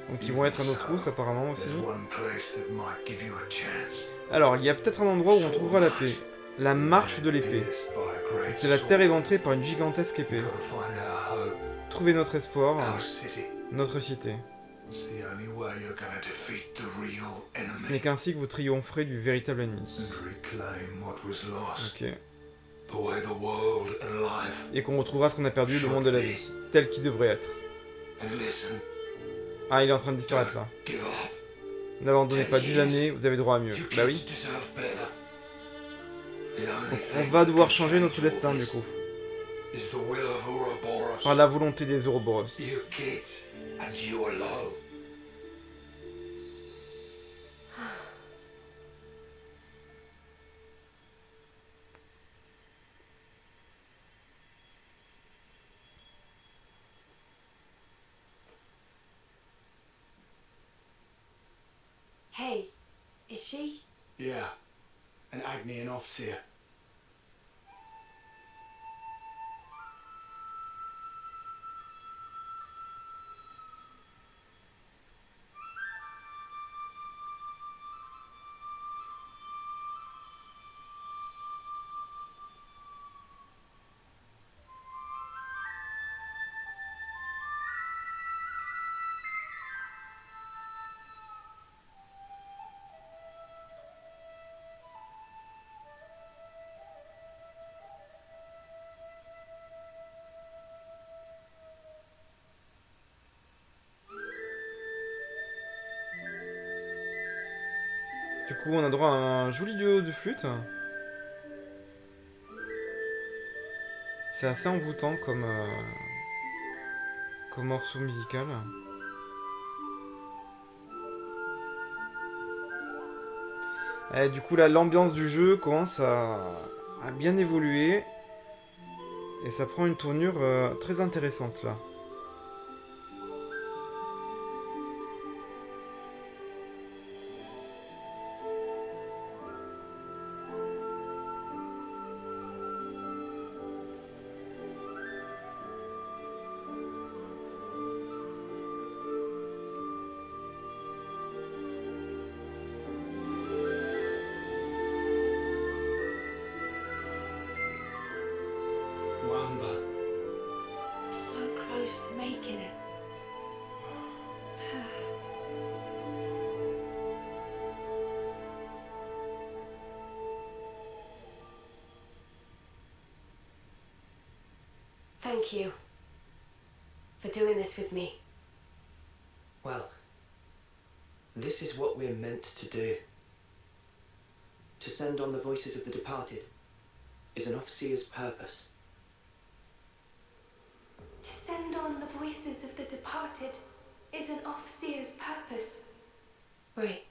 Speaker 1: Donc ils vont être à nos trousses apparemment aussi.
Speaker 2: There's one place that might give you a chance.
Speaker 1: Alors, il y a peut-être un endroit où on trouvera la paix. La marche de l'épée.
Speaker 2: Pierced by a great
Speaker 1: C'est la
Speaker 2: sword.
Speaker 1: terre éventrée par une gigantesque épée.
Speaker 2: We've got to find our hope,
Speaker 1: Trouver notre espoir,
Speaker 2: our city.
Speaker 1: notre cité.
Speaker 2: It's the only way you're gonna defeat the real
Speaker 1: Ce n'est
Speaker 2: enemy
Speaker 1: qu'ainsi que vous triompherez du véritable ennemi.
Speaker 2: and reclaim what was lost.
Speaker 1: Ok.
Speaker 2: The way the world and life.
Speaker 1: Et qu'on retrouvera ce qu'on a perdu, le monde de la vie. Tel qu'il devrait être.
Speaker 2: And listen,
Speaker 1: Ah, il est en train de disparaître là.
Speaker 2: give up.
Speaker 1: N'abandonnez pas 10 années, vous avez droit à mieux.
Speaker 2: You
Speaker 1: Bah
Speaker 2: kids
Speaker 1: oui.
Speaker 2: deserve better. The only
Speaker 1: Donc,
Speaker 2: thing
Speaker 1: on va
Speaker 2: that
Speaker 1: devoir
Speaker 2: can
Speaker 1: changer notre
Speaker 2: change all
Speaker 1: destin du
Speaker 2: this
Speaker 1: coup.
Speaker 2: is the will of Ouroboros.
Speaker 1: Par la volonté des Ouroboros.
Speaker 2: You kids and you alone.
Speaker 4: Hey, is she?
Speaker 7: yeah, an Agnian officer.
Speaker 1: Du coup, on a droit à un joli duo de flûte. C'est assez envoûtant comme morceau musical. Et du coup, là, l'ambiance du jeu commence à bien évoluer. Et ça prend une tournure très intéressante là.
Speaker 7: Wamba.
Speaker 4: So close to making it. Thank you for doing this with me.
Speaker 3: Well, this is what we're meant to do. To send on the voices of the departed is an Ofseer's purpose.
Speaker 4: To send on the voices of the departed is an Ofseer's purpose. Right.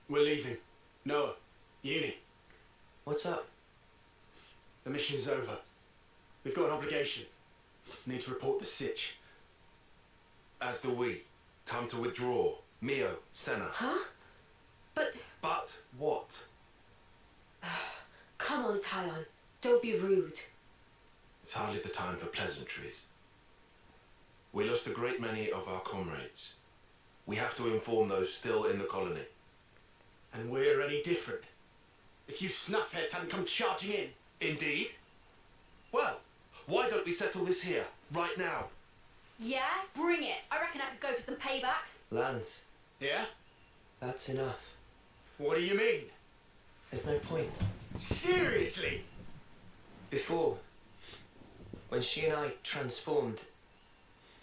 Speaker 7: We're leaving. Noah, Uni,
Speaker 3: What's up?
Speaker 7: the mission's over. We've got an obligation. Need to report the sitch.
Speaker 5: As do we. Time to withdraw. Mio, Senna.
Speaker 4: Huh? But
Speaker 5: But what?
Speaker 4: come on, Tyon. Don't be rude.
Speaker 5: It's hardly the time for pleasantries. We lost a great many of our comrades. We have to inform those still in the colony.
Speaker 7: And we're any different. If you snuffheads hadn't come charging in.
Speaker 5: Indeed? Well, why don't we settle this here, right now?
Speaker 6: Yeah, bring it. I reckon I could go for some payback.
Speaker 3: Lance,
Speaker 7: Yeah?
Speaker 3: that's enough.
Speaker 7: What do you mean?
Speaker 3: There's no point.
Speaker 7: Seriously?
Speaker 3: Before, when she and I transformed,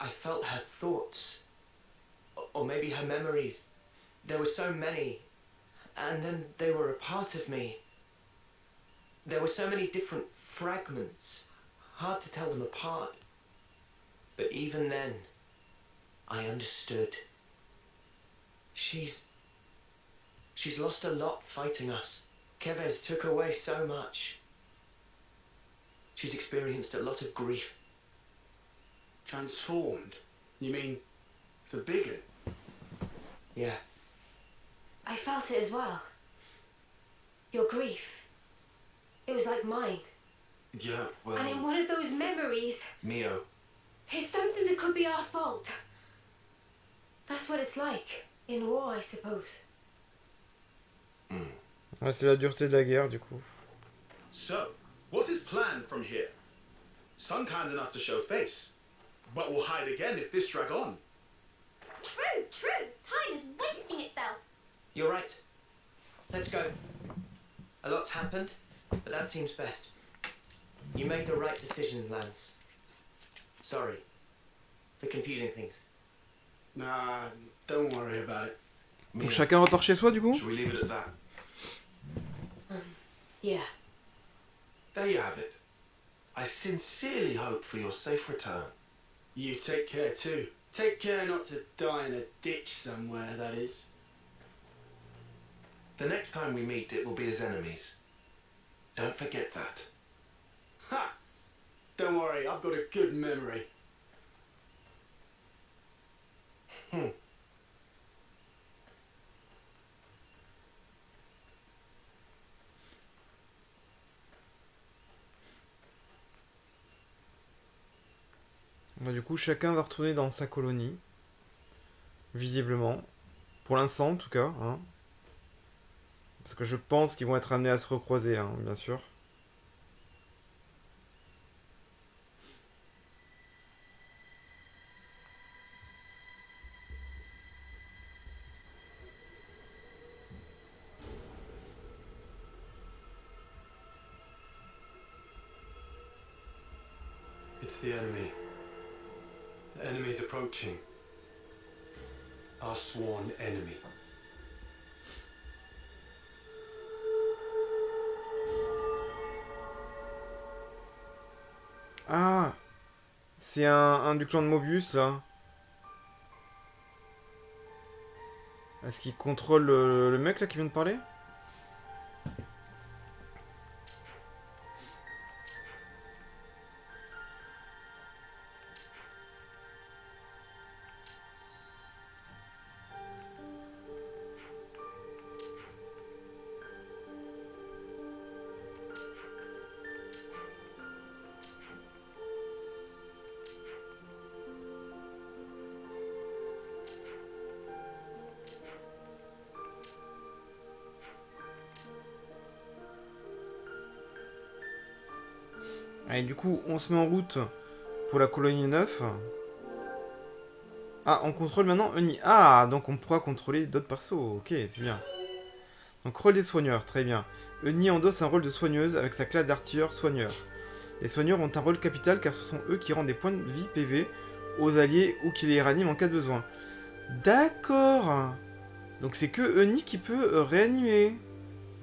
Speaker 3: I felt her thoughts. Or maybe her memories. There were so many. And then they were a part of me. There were so many different fragments. Hard to tell them apart. But even then, I understood. She's lost a lot fighting us. Kevez took away so much. She's experienced a lot of grief.
Speaker 7: Transformed? You mean forbidden?
Speaker 3: Yeah,
Speaker 4: I felt it as well. Your grief. It was like mine.
Speaker 5: Yeah, well...
Speaker 4: And in one of those memories,
Speaker 5: Mio,
Speaker 4: it's something that could be our fault. That's what it's like in war, I suppose.
Speaker 1: Ouais, c'est la dureté de la guerre du coup.
Speaker 8: So, what is planned from here? Some kind enough to show face, but will hide again if this drag on.
Speaker 6: True, true. Time is wasting itself.
Speaker 3: you're right. Let's go. A lot's happened, but that seems best. You made the right decision, Lance. Sorry for confusing things.
Speaker 7: Nah, don't worry about it.
Speaker 5: Mio,
Speaker 1: Donc chacun repart chez soi du coup.
Speaker 5: should we leave it at that?
Speaker 4: Yeah.
Speaker 5: There you have it. I sincerely hope for your safe return.
Speaker 7: You take care too. Take care not to die in a ditch somewhere, that is.
Speaker 5: The next time we meet, it will be as enemies. Don't forget that.
Speaker 7: Ha! Don't worry, I've got a good memory.
Speaker 1: Bah, du coup, chacun va retourner dans sa colonie. Visiblement. Pour l'instant, en tout cas. Hein. Parce que je pense qu'ils vont être amenés à se recroiser, hein, bien sûr.
Speaker 7: It's the enemy. The enemy's approaching. Our sworn enemy.
Speaker 1: Ah, c'est un du clan de Mobius, là. Est-ce qu'il contrôle le mec, là, qui vient de parler? Allez, du coup, on se met en route pour la colonie 9. Ah, on contrôle maintenant Uni. Ah, donc on pourra contrôler d'autres persos. Ok, c'est bien. Donc, rôle des soigneurs, très bien. Uni endosse un rôle de soigneuse avec sa classe d'artilleur soigneur. Les soigneurs ont un rôle capital car ce sont eux qui rendent des points de vie PV aux alliés ou qui les raniment en cas de besoin. D'accord. Donc c'est que Uni qui peut réanimer.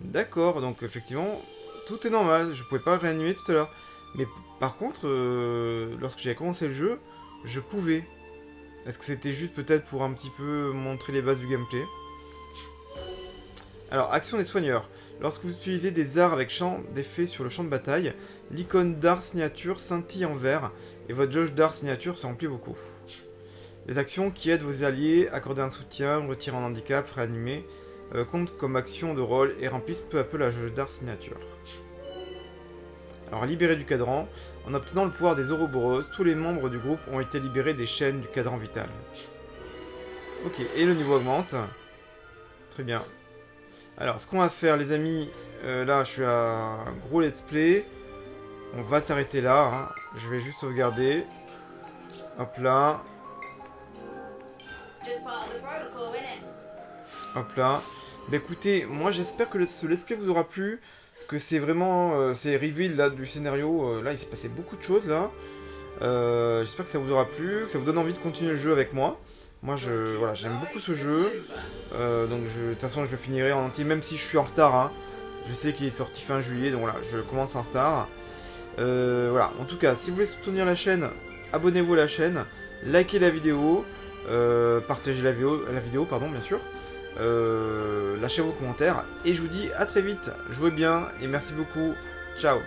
Speaker 1: D'accord, donc effectivement, tout est normal. Je pouvais pas réanimer tout à l'heure. Mais par contre, lorsque j'ai commencé le jeu, je pouvais. Est-ce que c'était juste peut-être pour un petit peu montrer les bases du gameplay? Alors, action des soigneurs. Lorsque vous utilisez des arts avec champ d'effet sur le champ de bataille, l'icône d'art signature scintille en vert et votre jauge d'art signature se remplit beaucoup. Les actions qui aident vos alliés, accorder un soutien, retirer un handicap, réanimer, comptent comme action de rôle et remplissent peu à peu la jauge d'art signature. Alors, libérer du cadran. En obtenant le pouvoir des Ouroboros, tous les membres du groupe ont été libérés des chaînes du cadran vital. Ok, et le niveau augmente. Très bien. Alors, ce qu'on va faire, les amis, là, je suis à un gros let's play. On va s'arrêter là. Hein. Je vais juste sauvegarder. Hop là.
Speaker 6: Just part of the protocol, innit?
Speaker 1: Hop là. Bah écoutez, moi j'espère que ce let's play vous aura plu. Que c'est vraiment... c'est reveal là du scénario. Là, il s'est passé beaucoup de choses là. J'espère que ça vous aura plu. Que ça vous donne envie de continuer le jeu avec moi. Moi, voilà, j'aime beaucoup ce jeu. Donc, de toute façon, je le finirai en entier, même si je suis en retard. Hein. Je sais qu'il est sorti fin juillet, donc voilà, je commence en retard. Voilà, en tout cas, si vous voulez soutenir la chaîne, abonnez-vous à la chaîne, likez la vidéo, partagez la vidéo, pardon, bien sûr. Lâchez vos commentaires. Et je vous dis à très vite. Jouez bien et merci beaucoup. Ciao.